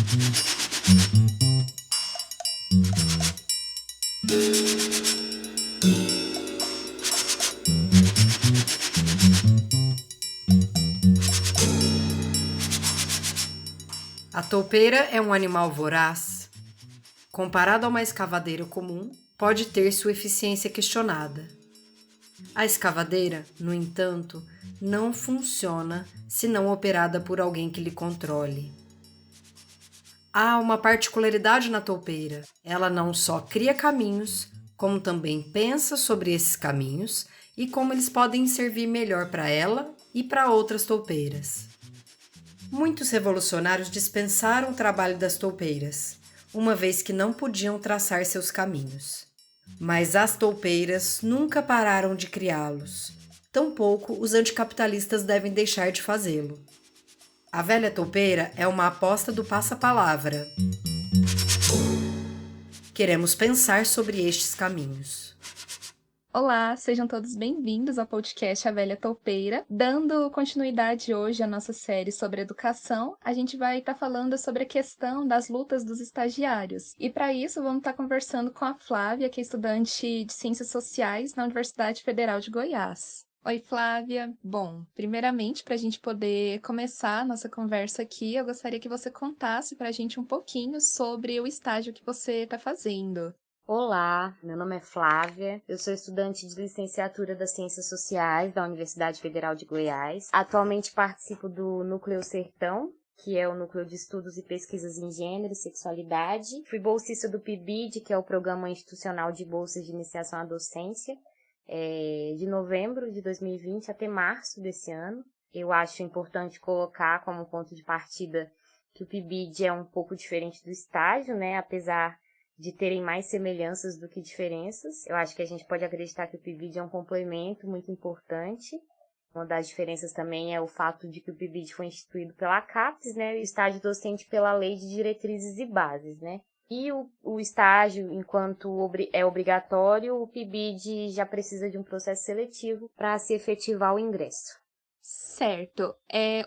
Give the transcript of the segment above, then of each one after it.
A toupeira é um animal voraz. Comparado a uma escavadeira comum, pode ter sua eficiência questionada. A escavadeira, no entanto, não funciona se não operada por alguém que lhe controle. Há uma particularidade na toupeira. Ela não só cria caminhos, como também pensa sobre esses caminhos e como eles podem servir melhor para ela e para outras toupeiras. Muitos revolucionários dispensaram o trabalho das toupeiras, uma vez que não podiam traçar seus caminhos. Mas as toupeiras nunca pararam de criá-los. Tampouco os anticapitalistas devem deixar de fazê-lo. A velha toupeira é uma aposta do passa-palavra. Queremos pensar sobre estes caminhos. Olá, sejam todos bem-vindos ao podcast A Velha Toupeira. Dando continuidade hoje à nossa série sobre educação, a gente vai estar falando sobre a questão das lutas dos estagiários. E para isso, vamos estar conversando com a Flávia, que é estudante de Ciências Sociais na Universidade Federal de Goiás. Oi, Flávia. Bom, primeiramente, para a gente poder começar a nossa conversa aqui, eu gostaria que você contasse para a gente um pouquinho sobre o estágio que você está fazendo. Olá, meu nome é Flávia, eu sou estudante de licenciatura das Ciências Sociais da Universidade Federal de Goiás. Atualmente participo do Núcleo Sertão, que é o Núcleo de Estudos e Pesquisas em Gênero e Sexualidade. Fui bolsista do PIBID, que é o Programa Institucional de Bolsas de Iniciação à Docência, de novembro de 2020 até março desse ano. Eu acho importante colocar como ponto de partida que o PIBID é um pouco diferente do estágio, né? Apesar de terem mais semelhanças do que diferenças. Eu acho que a gente pode acreditar que o PIBID é um complemento muito importante. Uma das diferenças também é o fato de que o PIBID foi instituído pela CAPES, né, e o estágio docente pela Lei de Diretrizes e Bases, né. E o estágio, enquanto é obrigatório, o PIBID já precisa de um processo seletivo para se efetivar o ingresso. Certo.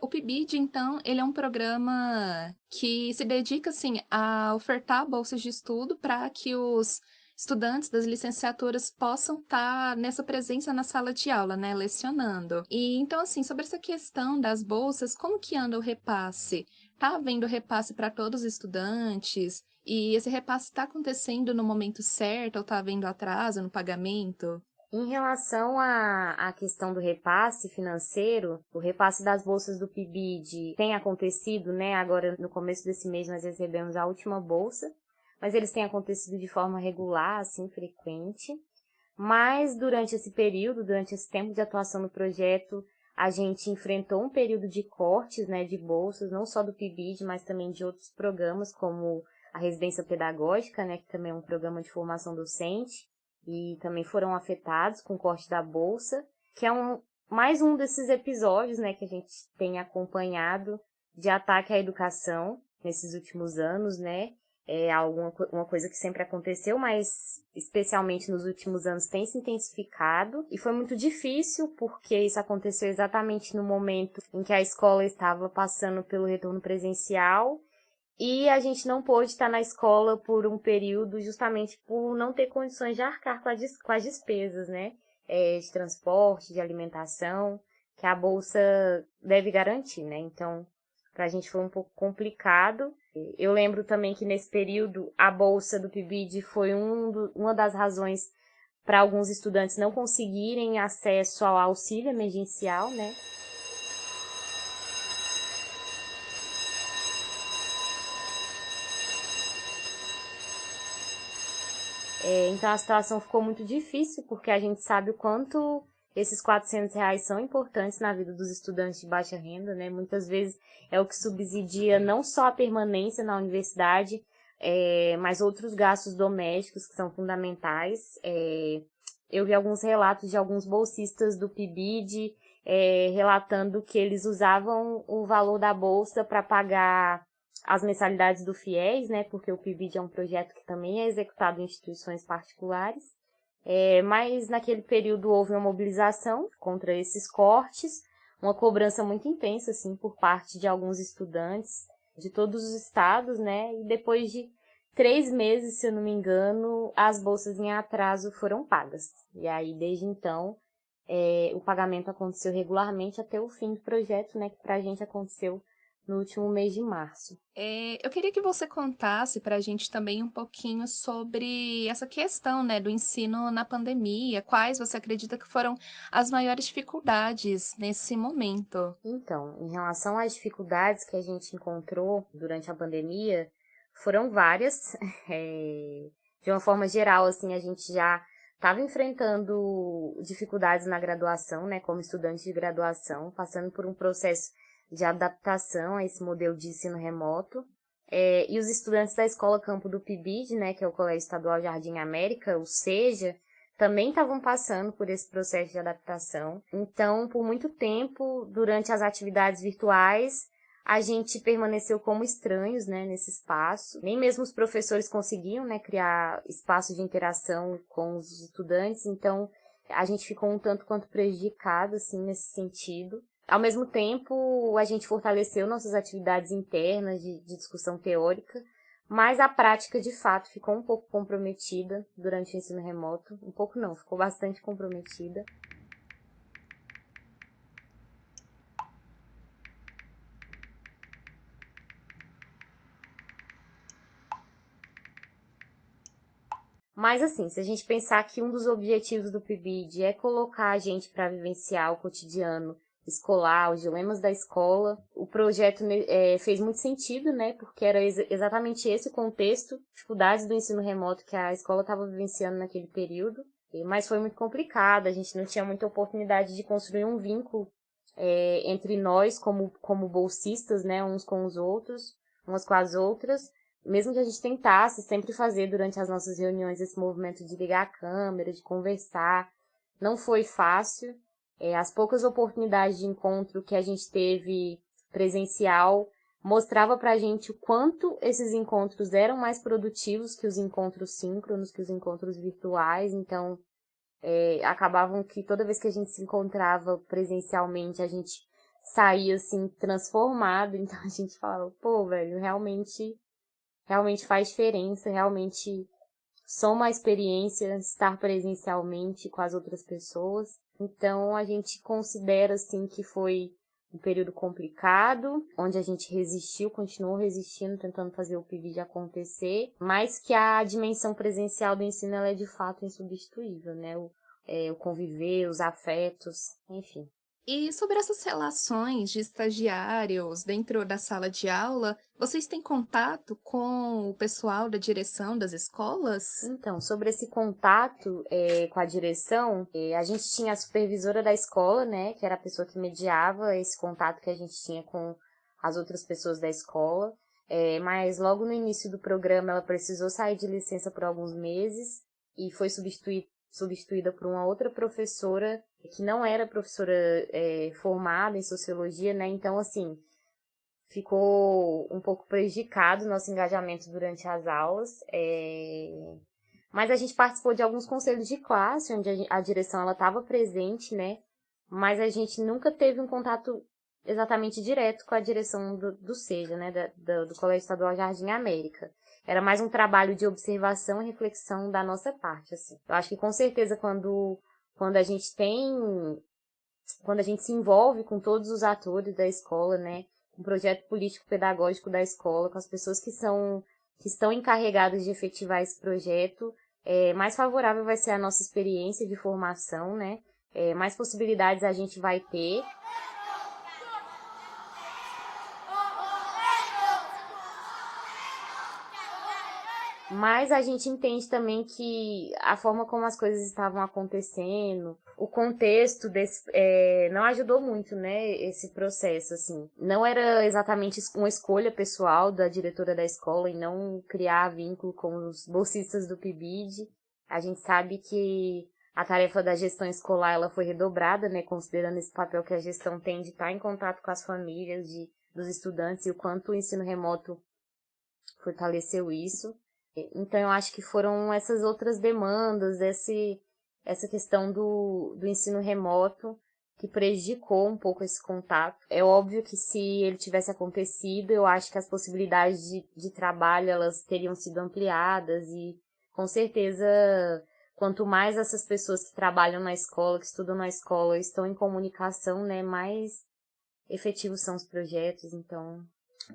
O PIBID, então, ele é um programa que se dedica, assim, a ofertar bolsas de estudo para que os estudantes das licenciaturas possam estar nessa presença na sala de aula, né, lecionando. E então, assim, sobre essa questão das bolsas, como que anda o repasse? Tá havendo repasse para todos os estudantes? E esse repasse está acontecendo no momento certo ou está havendo atraso no pagamento? Em relação à questão do repasse financeiro, o repasse das bolsas do PIBID tem acontecido, né? Agora, no começo desse mês, nós recebemos a última bolsa, mas eles têm acontecido de forma regular, assim, frequente. Mas durante esse período, durante esse tempo de atuação no projeto, a gente enfrentou um período de cortes, né, de bolsas, não só do PIBID, mas também de outros programas, como a residência pedagógica, né, que também é um programa de formação docente, e também foram afetados com o corte da bolsa, que é mais um desses episódios, né, que a gente tem acompanhado de ataque à educação nesses últimos anos, né. Uma coisa que sempre aconteceu, mas especialmente nos últimos anos tem se intensificado. E foi muito difícil, porque isso aconteceu exatamente no momento em que a escola estava passando pelo retorno presencial. E a gente não pôde estar na escola por um período justamente por não ter condições de arcar com as despesas, né? De transporte, de alimentação, que a Bolsa deve garantir, né? Então, para a gente foi um pouco complicado. Eu lembro também que nesse período a Bolsa do PIBID foi uma das razões para alguns estudantes não conseguirem acesso ao auxílio emergencial, né? Então a situação ficou muito difícil, porque a gente sabe o quanto esses R$ 400 são importantes na vida dos estudantes de baixa renda, né? Muitas vezes é o que subsidia não só a permanência na universidade, mas outros gastos domésticos que são fundamentais. Eu vi alguns relatos de alguns bolsistas do PIBID relatando que eles usavam o valor da bolsa para pagar as mensalidades do FIES, né, porque o PIBID é um projeto que também é executado em instituições particulares, mas naquele período houve uma mobilização contra esses cortes, uma cobrança muito intensa, assim, por parte de alguns estudantes, de todos os estados, né? E depois de 3 meses, se eu não me engano, as bolsas em atraso foram pagas. E aí, desde então, o pagamento aconteceu regularmente até o fim do projeto, né? Que pra gente aconteceu no último mês de março. Eu queria que você contasse para a gente também um pouquinho sobre essa questão, né, do ensino na pandemia. Quais você acredita que foram as maiores dificuldades nesse momento? Então, em relação às dificuldades que a gente encontrou durante a pandemia, foram várias. De uma forma geral, assim, a gente já estava enfrentando dificuldades na graduação, né, como estudante de graduação, passando por um processo de adaptação a esse modelo de ensino remoto. E os estudantes da Escola Campo do PIBID, né, que é o Colégio Estadual Jardim América, ou seja, também estavam passando por esse processo de adaptação. Então, por muito tempo, durante as atividades virtuais, a gente permaneceu como estranhos, né, nesse espaço. Nem mesmo os professores conseguiam, né, criar espaços de interação com os estudantes, então a gente ficou um tanto quanto prejudicado, assim, nesse sentido. Ao mesmo tempo, a gente fortaleceu nossas atividades internas de discussão teórica, mas a prática, de fato, ficou um pouco comprometida durante o ensino remoto. Um pouco não, ficou bastante comprometida. Mas assim, se a gente pensar que um dos objetivos do PIBID é colocar a gente para vivenciar o cotidiano escolar, os dilemas da escola, o projeto fez muito sentido, né? Porque era exatamente esse o contexto, dificuldades do ensino remoto que a escola estava vivenciando naquele período. Mas foi muito complicado, a gente não tinha muita oportunidade de construir um vínculo entre nós como bolsistas, né? Uns com os outros, umas com as outras. Mesmo que a gente tentasse sempre fazer durante as nossas reuniões esse movimento de ligar a câmera, de conversar, não foi fácil. As poucas oportunidades de encontro que a gente teve presencial mostrava pra gente o quanto esses encontros eram mais produtivos que os encontros síncronos, que os encontros virtuais. Então, acabavam que toda vez que a gente se encontrava presencialmente, a gente saía, assim, transformado. Então, a gente falava, pô, velho, realmente faz diferença, realmente soma a experiência estar presencialmente com as outras pessoas. Então, a gente considera, assim, que foi um período complicado, onde a gente resistiu, continuou resistindo, tentando fazer o PIBID acontecer, mas que a dimensão presencial do ensino ela é de fato insubstituível, né? O conviver, os afetos, enfim. E sobre essas relações de estagiários dentro da sala de aula, vocês têm contato com o pessoal da direção das escolas? Então, sobre esse contato com a direção, a gente tinha a supervisora da escola, né, que era a pessoa que mediava esse contato que a gente tinha com as outras pessoas da escola, mas logo no início do programa ela precisou sair de licença por alguns meses e foi substituída por uma outra professora que não era professora formada em sociologia, né, então, assim, ficou um pouco prejudicado o nosso engajamento durante as aulas, mas a gente participou de alguns conselhos de classe, onde a direção estava presente, né? Mas a gente nunca teve um contato exatamente direto com a direção do SEJA, né? Do Colégio Estadual Jardim América. Era mais um trabalho de observação e reflexão da nossa parte, assim. Eu acho que com certeza quando a gente quando a gente se envolve com todos os atores da escola, né? Com o projeto político-pedagógico da escola, com as pessoas que estão encarregadas de efetivar esse projeto, mais favorável vai ser a nossa experiência de formação, né? Mais possibilidades a gente vai ter. Mas a gente entende também que a forma como as coisas estavam acontecendo, o contexto não ajudou muito, né, esse processo, assim. Não era exatamente uma escolha pessoal da diretora da escola em não criar vínculo com os bolsistas do PIBID. A gente sabe que a tarefa da gestão escolar ela foi redobrada, né, considerando esse papel que a gestão tem de estar em contato com as famílias dos estudantes e o quanto o ensino remoto fortaleceu isso. Então, eu acho que foram essas outras demandas, essa questão do ensino remoto que prejudicou um pouco esse contato. É óbvio que se ele tivesse acontecido, eu acho que as possibilidades de trabalho elas teriam sido ampliadas e, com certeza, quanto mais essas pessoas que trabalham na escola, que estudam na escola, estão em comunicação, né, mais efetivos são os projetos. Então,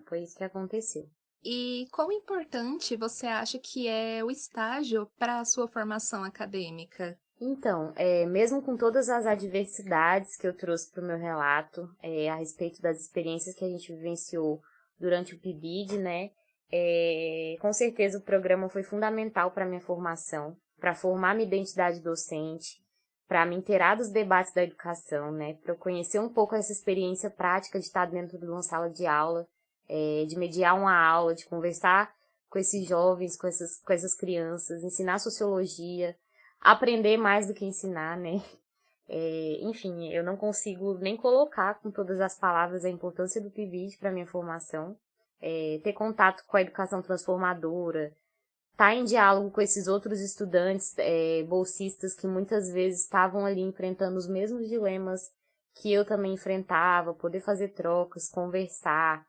foi isso que aconteceu. E quão importante você acha que é o estágio para a sua formação acadêmica? Então, mesmo com todas as adversidades que eu trouxe para o meu relato, a respeito das experiências que a gente vivenciou durante o PIBID, né, com certeza o programa foi fundamental para a minha formação, para formar minha identidade docente, para me inteirar dos debates da educação, né, para eu conhecer um pouco essa experiência prática de estar dentro de uma sala de aula, de mediar uma aula, de conversar com esses jovens, com essas crianças, ensinar sociologia, aprender mais do que ensinar, né? Enfim, eu não consigo nem colocar com todas as palavras a importância do PIBID para minha formação. Ter contato com a educação transformadora, estar em diálogo com esses outros estudantes bolsistas que muitas vezes estavam ali enfrentando os mesmos dilemas que eu também enfrentava, poder fazer trocas, conversar,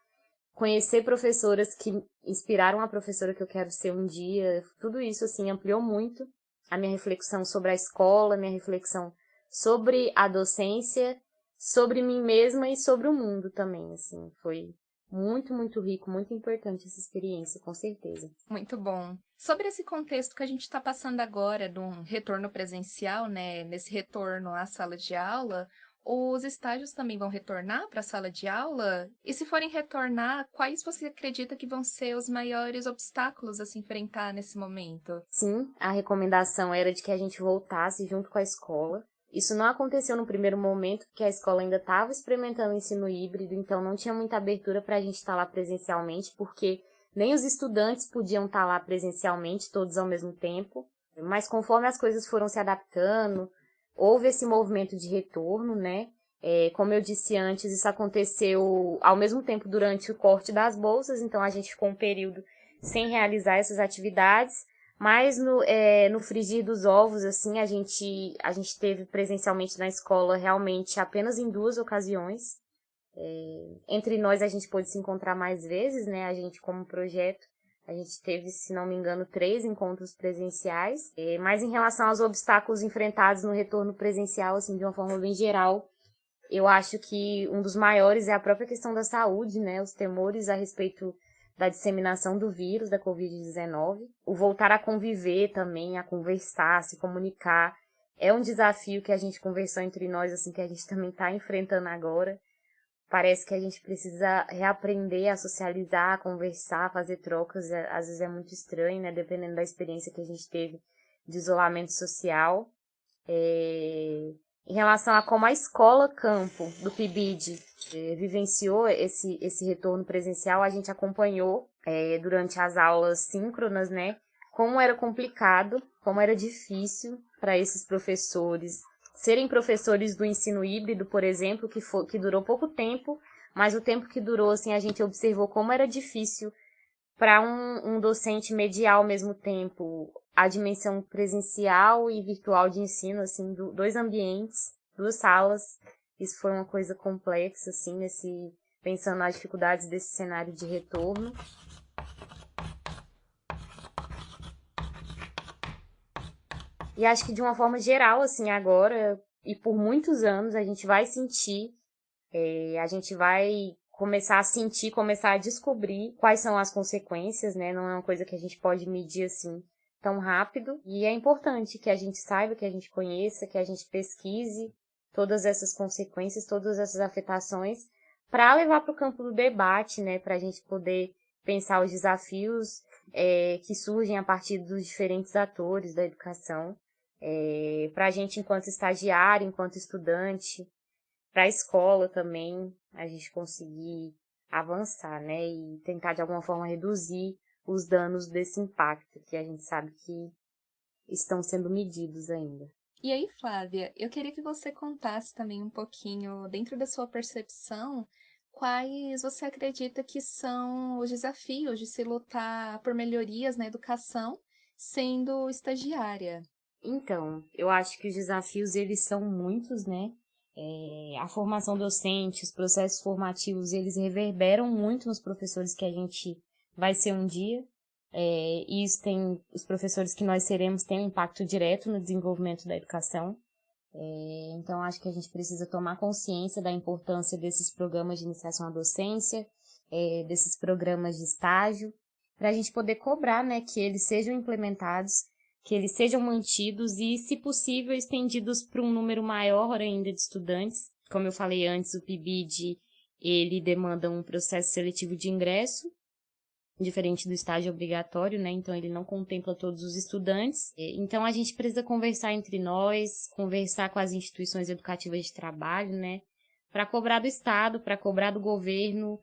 conhecer professoras que inspiraram a professora que eu quero ser um dia, tudo isso, assim, ampliou muito a minha reflexão sobre a escola, minha reflexão sobre a docência, sobre mim mesma e sobre o mundo também, assim, foi muito, muito rico, muito importante essa experiência, com certeza. Muito bom. Sobre esse contexto que a gente está passando agora, de um retorno presencial, né? Nesse retorno à sala de aula, os estágios também vão retornar para a sala de aula? E se forem retornar, quais você acredita que vão ser os maiores obstáculos a se enfrentar nesse momento? Sim, a recomendação era de que a gente voltasse junto com a escola. Isso não aconteceu no primeiro momento, porque a escola ainda estava experimentando o ensino híbrido, então não tinha muita abertura para a gente estar lá presencialmente, porque nem os estudantes podiam estar lá presencialmente, todos ao mesmo tempo. Mas conforme as coisas foram se adaptando, houve esse movimento de retorno, né? Como eu disse antes, isso aconteceu ao mesmo tempo durante o corte das bolsas, então a gente ficou um período sem realizar essas atividades. Mas no frigir dos ovos, assim, a gente teve presencialmente na escola realmente apenas em 2 ocasiões. Entre nós a gente pôde se encontrar mais vezes, né? A gente, como projeto, a gente teve, se não me engano, 3 encontros presenciais. Mas em relação aos obstáculos enfrentados no retorno presencial, assim, de uma forma bem geral, eu acho que um dos maiores é a própria questão da saúde, né? Os temores a respeito da disseminação do vírus, da Covid-19. O voltar a conviver também, a conversar, a se comunicar, é um desafio que a gente conversou entre nós, assim, que a gente também está enfrentando agora. Parece que a gente precisa reaprender a socializar, a conversar, a fazer trocas. Às vezes é muito estranho, né? Dependendo da experiência que a gente teve de isolamento social. Em relação a como a escola campo do PIBID vivenciou esse retorno presencial, a gente acompanhou durante as aulas síncronas, né? Como era complicado, como era difícil para esses professores serem professores do ensino híbrido, por exemplo, que durou pouco tempo, mas o tempo que durou, assim, a gente observou como era difícil para um docente mediar ao mesmo tempo a dimensão presencial e virtual de ensino, assim, 2 ambientes, 2 salas. Isso foi uma coisa complexa, assim, pensando nas dificuldades desse cenário de retorno. E acho que de uma forma geral, assim, agora, e por muitos anos, a gente vai sentir, a gente vai começar a sentir, começar a descobrir quais são as consequências, né? Não é uma coisa que a gente pode medir assim tão rápido. E é importante que a gente saiba, que a gente conheça, que a gente pesquise todas essas consequências, todas essas afetações, para levar para o campo do debate, né? Para a gente poder pensar os desafios que surgem a partir dos diferentes atores da educação. Para a gente, enquanto estagiário, enquanto estudante, para a escola também, a gente conseguir avançar, né? E tentar, de alguma forma, reduzir os danos desse impacto, que a gente sabe que estão sendo medidos ainda. E aí, Flávia, eu queria que você contasse também um pouquinho, dentro da sua percepção, quais você acredita que são os desafios de se lutar por melhorias na educação sendo estagiária. Então, eu acho que os desafios, eles são muitos, né? A formação docente, os processos formativos, eles reverberam muito nos professores que a gente vai ser um dia. E isso os professores que nós seremos têm um impacto direto no desenvolvimento da educação. Então, acho que a gente precisa tomar consciência da importância desses programas de iniciação à docência, desses programas de estágio, para a gente poder cobrar, né, que eles sejam implementados, que eles sejam mantidos e, se possível, estendidos para um número maior ainda de estudantes. Como eu falei antes, o PIBID, ele demanda um processo seletivo de ingresso, diferente do estágio obrigatório, né? Então, ele não contempla todos os estudantes. Então, a gente precisa conversar entre nós, conversar com as instituições educativas de trabalho, né? Para cobrar do Estado, para cobrar do governo,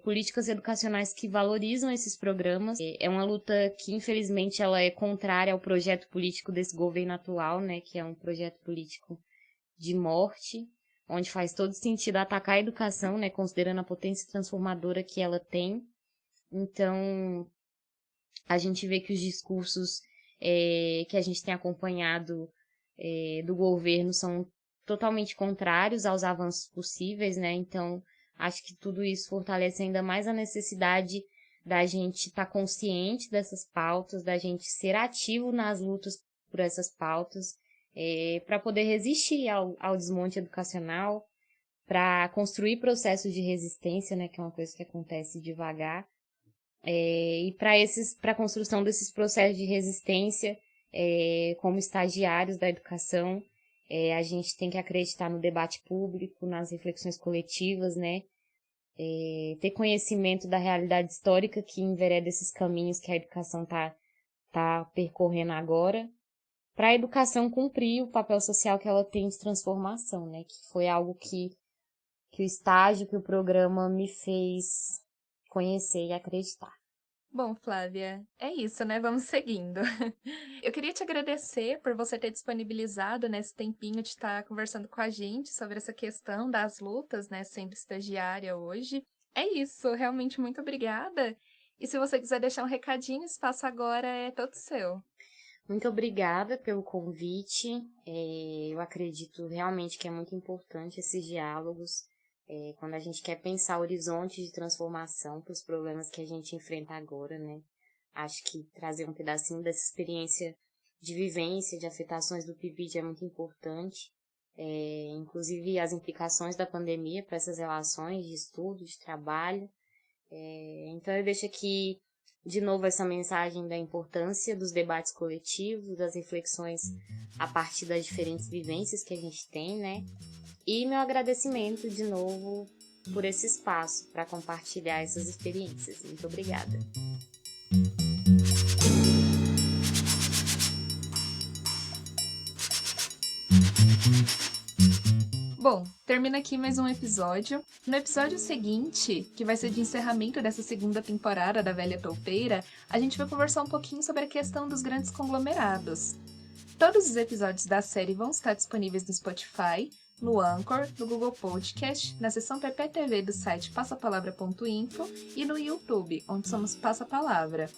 políticas educacionais que valorizam esses programas. É uma luta que, infelizmente, ela é contrária ao projeto político desse governo atual, né? Que é um projeto político de morte, onde faz todo sentido atacar a educação, né? Considerando a potência transformadora que ela tem. Então, a gente vê que os discursos que a gente tem acompanhado do governo são totalmente contrários aos avanços possíveis, né? Então, acho que tudo isso fortalece ainda mais a necessidade da gente estar consciente dessas pautas, da gente ser ativo nas lutas por essas pautas, para poder resistir ao desmonte educacional, para construir processos de resistência, né? Que é uma coisa que acontece devagar. E para a construção desses processos de resistência, como estagiários da educação, a gente tem que acreditar no debate público, nas reflexões coletivas, né? Ter conhecimento da realidade histórica que envereda esses caminhos que a educação tá percorrendo agora, para a educação cumprir o papel social que ela tem de transformação, né? Que foi algo que o estágio, que o programa me fez conhecer e acreditar. Bom, Flávia, é isso, né? Vamos seguindo. Eu queria te agradecer por você ter disponibilizado nesse tempinho de estar conversando com a gente sobre essa questão das lutas, né, sendo estagiária hoje. É isso, realmente muito obrigada. E se você quiser deixar um recadinho, o espaço agora é todo seu. Muito obrigada pelo convite. Eu acredito realmente que é muito importante esses diálogos. Quando a gente quer pensar horizonte de transformação para os problemas que a gente enfrenta agora, né? Acho que trazer um pedacinho dessa experiência de vivência, de afetações do PIBID é muito importante. Inclusive as implicações da pandemia para essas relações de estudo, de trabalho. Então eu deixo aqui de novo essa mensagem da importância dos debates coletivos, das reflexões a partir das diferentes vivências que a gente tem, né? E meu agradecimento de novo por esse espaço para compartilhar essas experiências. Muito obrigada. Bom, termina aqui mais um episódio. No episódio seguinte, que vai ser de encerramento dessa segunda temporada da Velha Toupeira, a gente vai conversar um pouquinho sobre a questão dos grandes conglomerados. Todos os episódios da série vão estar disponíveis no Spotify, no Anchor, no Google Podcast, na seção PPTV do site passapalavra.info e no YouTube, onde somos Passa Palavra.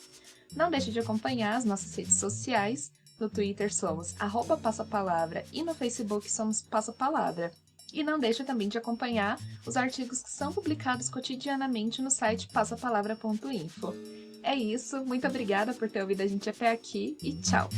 Não deixe de acompanhar as nossas redes sociais. No Twitter somos @passapalavra e no Facebook somos Passa Palavra. E não deixe também de acompanhar os artigos que são publicados cotidianamente no site passapalavra.info. É isso, muito obrigada por ter ouvido a gente até aqui e tchau!